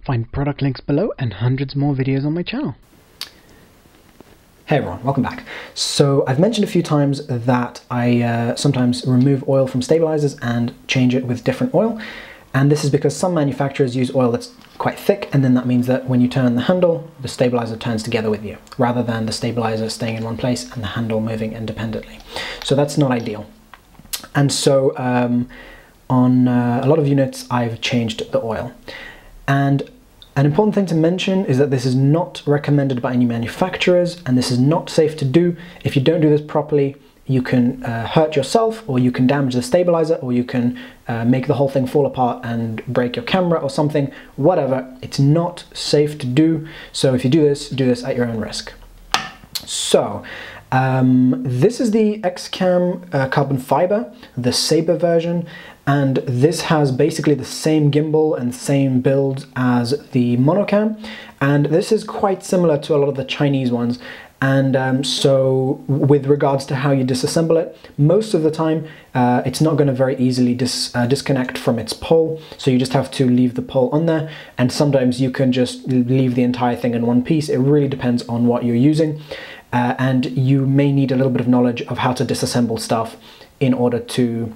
Find product links below and hundreds more videos on my channel. Hey everyone, welcome back. So I've mentioned a few times that I sometimes remove oil from stabilizers and change it with different oil. And this is because some manufacturers use oil that's quite thick, and then that means that when you turn the handle, the stabilizer turns together with you, rather than the stabilizer staying in one place and the handle moving independently. So that's not ideal. And so on a lot of units, I've changed the oil. And an important thing to mention is that this is not recommended by any manufacturers, and this is not safe to do. If you don't do this properly, you can hurt yourself, or you can damage the stabilizer, or you can make the whole thing fall apart and break your camera or something, whatever. It's not safe to do. So if you do this at your own risk. So this is the XCam carbon fiber, the Sabre version, and this has basically the same gimbal and same build as the Monocam, and this is quite similar to a lot of the Chinese ones. And so with regards to how you disassemble it, most of the time it's not going to very easily disconnect from its pole, so you just have to leave the pole on there, and sometimes you can just leave the entire thing in one piece. It really depends on what you're using, and you may need a little bit of knowledge of how to disassemble stuff in order to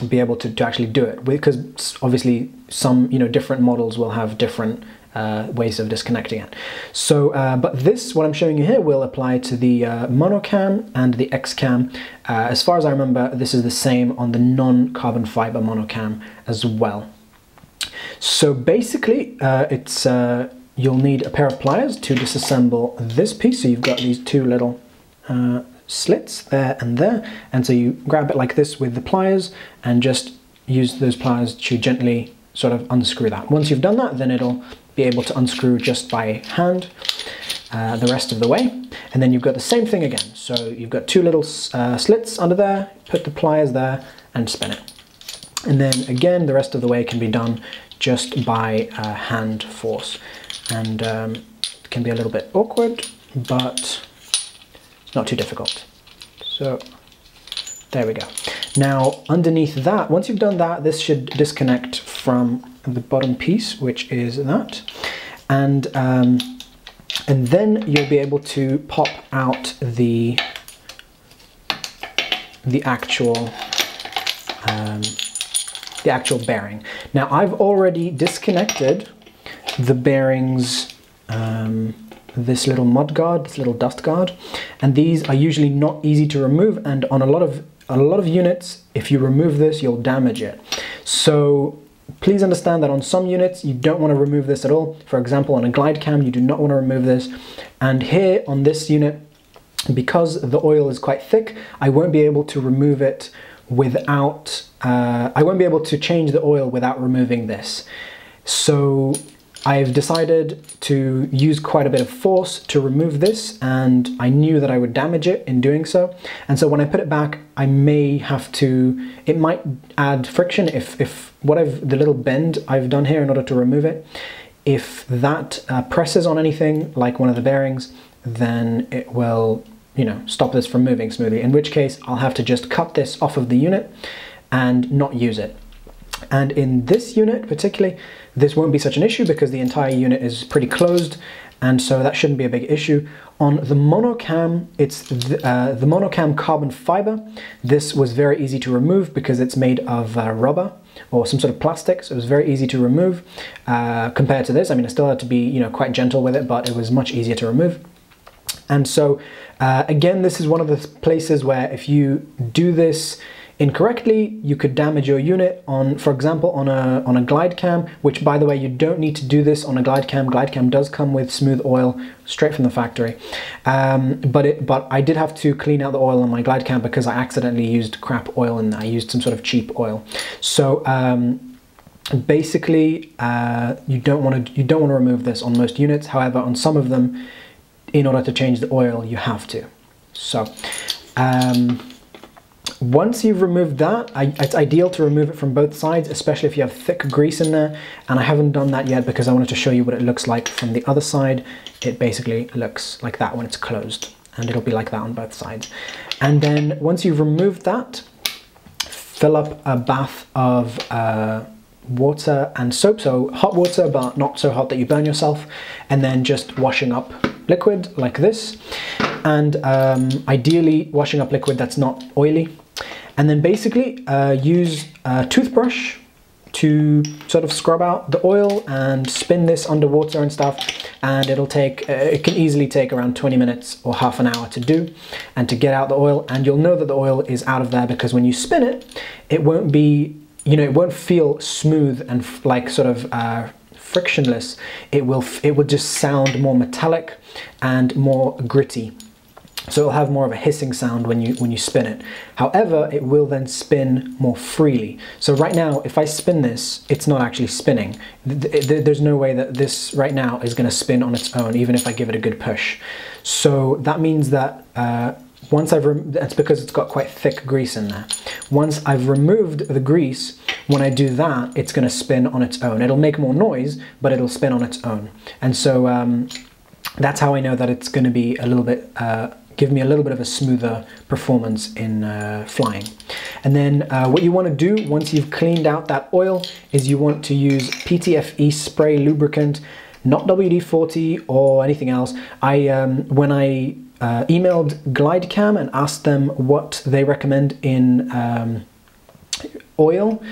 be able to actually do it, because obviously some different models will have different ways of disconnecting it. So but this, what I'm showing you here, will apply to the Monocam and the XCam. As far as I remember, this is the same on the non-carbon fiber Monocam as well. So basically it's you'll need a pair of pliers to disassemble this piece. So you've got these two little slits there and there, and so you grab it like this with the pliers and just use those pliers to gently sort of unscrew that. Once you've done that, then it'll be able to unscrew just by hand the rest of the way. And then you've got the same thing again. So you've got two little slits under there, put the pliers there and spin it. And then again, the rest of the way can be done just by hand force. And it can be a little bit awkward, but it's not too difficult. So there we go. Now underneath that, once you've done that, this should disconnect from the bottom piece, which is that, and then you'll be able to pop out the actual bearing. Now I've already disconnected the bearings, this little mud guard, this little dust guard, and these are usually not easy to remove, and on a lot of units, if you remove this, you'll damage it. So please understand that on some units you don't want to remove this at all. For example, on a GlideCam you do not want to remove this, and here on this unit, because the oil is quite thick, I won't be able to remove it without I won't be able to change the oil without removing this. So I've decided to use quite a bit of force to remove this, and I knew that I would damage it in doing so. And so when I put it back, I may have to, it might add friction if the little bend I've done here in order to remove it, if that presses on anything like one of the bearings, then it will, stop this from moving smoothly, in which case I'll have to just cut this off of the unit and not use it. And in this unit particularly, this won't be such an issue because the entire unit is pretty closed, and so that shouldn't be a big issue. On the Monocam, it's the Monocam carbon fiber. This was very easy to remove because it's made of rubber or some sort of plastic, so it was very easy to remove compared to this. I mean, I still had to be quite gentle with it, but it was much easier to remove. And so again, this is one of the places where if you do this incorrectly, you could damage your unit on, for example, on a GlideCam, which, by the way, you don't need to do this on a GlideCam. GlideCam does come with smooth oil straight from the factory, but I did have to clean out the oil on my GlideCam because I accidentally used crap oil and I used some sort of cheap oil. So basically, you don't want to remove this on most units. However, on some of them, in order to change the oil, you have to. So once you've removed that, it's ideal to remove it from both sides, especially if you have thick grease in there, and I haven't done that yet because I wanted to show you what it looks like from the other side. It basically looks like that when it's closed, and it'll be like that on both sides. And then once you've removed that, fill up a bath of water and soap, so hot water but not so hot that you burn yourself, and then just washing up liquid like this, and ideally washing up liquid that's not oily, and then basically use a toothbrush to sort of scrub out the oil and spin this underwater and stuff, and it'll take it can easily take around 20 minutes or half an hour to do and to get out the oil. And you'll know that the oil is out of there because when you spin it, it won't be, you know, it won't feel smooth and like sort of frictionless. It will just sound more metallic and more gritty. So it'll have more of a hissing sound when you spin it. However, it will then spin more freely. So right now, if I spin this, it's not actually spinning. There's no way that this right now is going to spin on its own, even if I give it a good push. So that means that once that's because it's got quite thick grease in there. Once I've removed the grease, when I do that, it's going to spin on its own. It'll make more noise, but it'll spin on its own. And so that's how I know that it's going to be a little bit give me a little bit of a smoother performance in flying. And then what you want to do once you've cleaned out that oil is you want to use PTFE spray lubricant, not WD-40 or anything else. When I emailed GlideCam and asked them what they recommend in oil,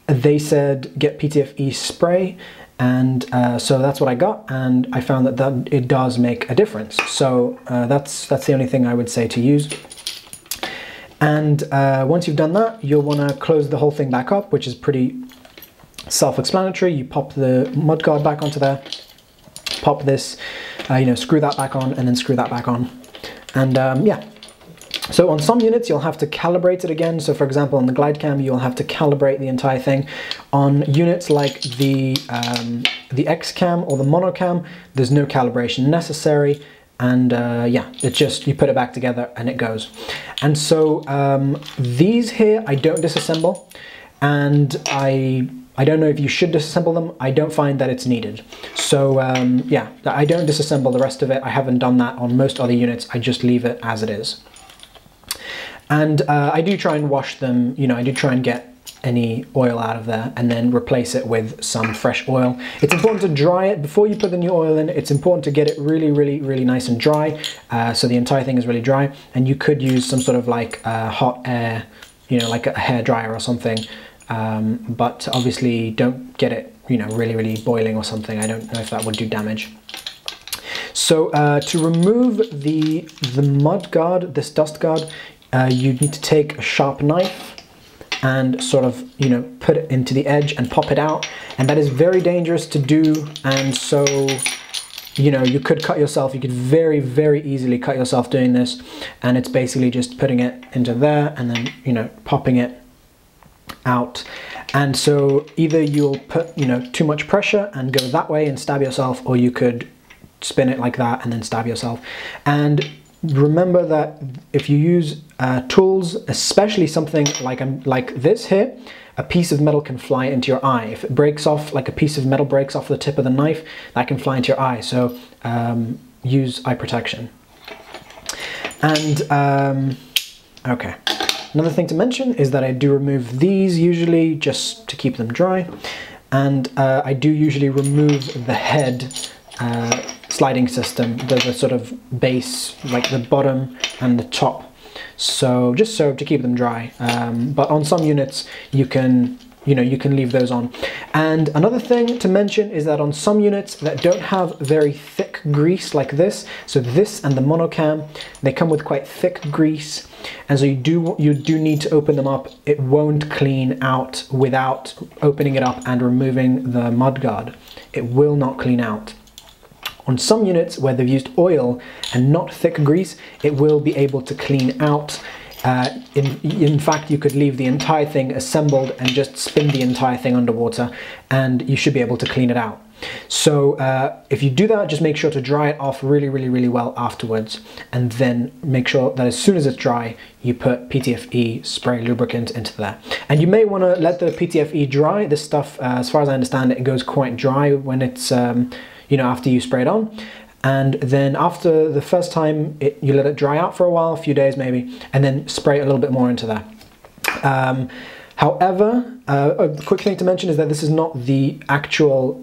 they said get PTFE spray. And so that's what I got, and I found that it does make a difference. So that's the only thing I would say to use. And once you've done that, you'll want to close the whole thing back up, which is pretty self-explanatory. You pop the mudguard back onto there, pop this, you know, screw that back on, and then screw that back on. And yeah. So on some units you'll have to calibrate it again. So for example on the GlideCam you'll have to calibrate the entire thing. On units like the XCam or the Monocam, there's no calibration necessary, and yeah, it's just you put it back together and it goes. And so these here I don't disassemble, and I don't know if you should disassemble them. I don't find that it's needed. So yeah, I don't disassemble the rest of it. I haven't done that on most other units. I just leave it as it is. And I do try and wash them, you know, I do try and get any oil out of there and then replace it with some fresh oil. It's important to dry it before you put the new oil in. It's important to get it really nice and dry, so the entire thing is really dry. And you could use some sort of like hot air, you know, like a hair dryer or something, but obviously don't get it, you know, really boiling or something. I don't know if that would do damage. So to remove the mud guard, this dust guard, you need to take a sharp knife and sort of, you know, put it into the edge and pop it out, and that is very dangerous to do. And so, you know, you could cut yourself. You could very easily cut yourself doing this, and it's basically just putting it into there and then, you know, popping it out. And so either you'll put, you know, too much pressure and go that way and stab yourself, or you could spin it like that and then stab yourself. And remember that if you use tools, especially something like this here, a piece of metal can fly into your eye. If it breaks off, like a piece of metal breaks off the tip of the knife, that can fly into your eye. So use eye protection. And okay, another thing to mention is that I do remove these usually just to keep them dry, and I do usually remove the head sliding system, the sort of base, like the bottom and the top, so just so to keep them dry. But on some units you can, you know, you can leave those on. And another thing to mention is that on some units that don't have very thick grease like this, so this and the Monocam, they come with quite thick grease, and so you do need to open them up. It won't clean out without opening it up and removing the mudguard. It will not clean out. On some units where they've used oil and not thick grease, it will be able to clean out. In fact, you could leave the entire thing assembled and just spin the entire thing underwater, and you should be able to clean it out. So if you do that, just make sure to dry it off really well afterwards, and then make sure that as soon as it's dry, you put PTFE spray lubricant into there. And you may want to let the PTFE dry. This stuff, as far as I understand it, goes quite dry when it's you know, after you spray it on. And then after the first time, you let it dry out for a while, a few days maybe, and then spray a little bit more into there. However, a quick thing to mention is that this is not the actual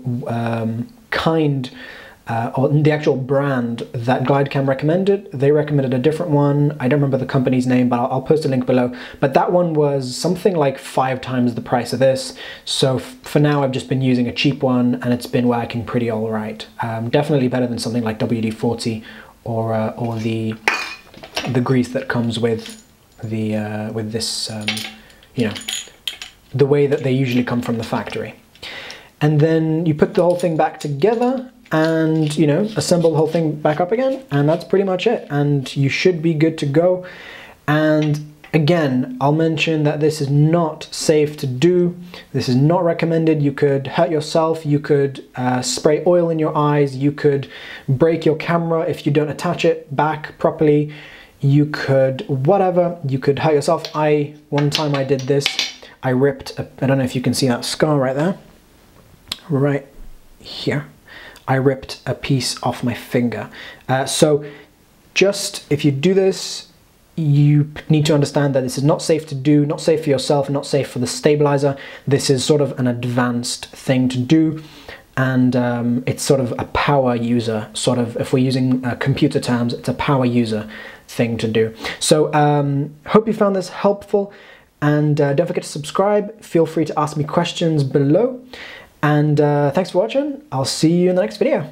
or the actual brand that GlideCam recommended. They recommended a different one. I don't remember the company's name, but I'll post a link below. But that one was something like 5 times the price of this. So for now, I've just been using a cheap one, and it's been working pretty all right. Definitely better than something like WD-40 or the grease that comes with the with this, you know, the way that they usually come from the factory. And then you put the whole thing back together and, you know, assemble the whole thing back up again, and that's pretty much it, and you should be good to go. And again, I'll mention that this is not safe to do. This is not recommended. You could hurt yourself, you could spray oil in your eyes, you could break your camera if you don't attach it back properly, you could whatever, you could hurt yourself. One time I did this, I ripped I don't know if you can see that scar right there, right here. I ripped a piece off my finger. So just, if you do this, you need to understand that this is not safe to do, not safe for yourself, not safe for the stabilizer. This is sort of an advanced thing to do, and it's sort of a power user, sort of, if we're using computer terms, it's a power user thing to do. So hope you found this helpful, and don't forget to subscribe. Feel free to ask me questions below. And thanks for watching. I'll see you in the next video.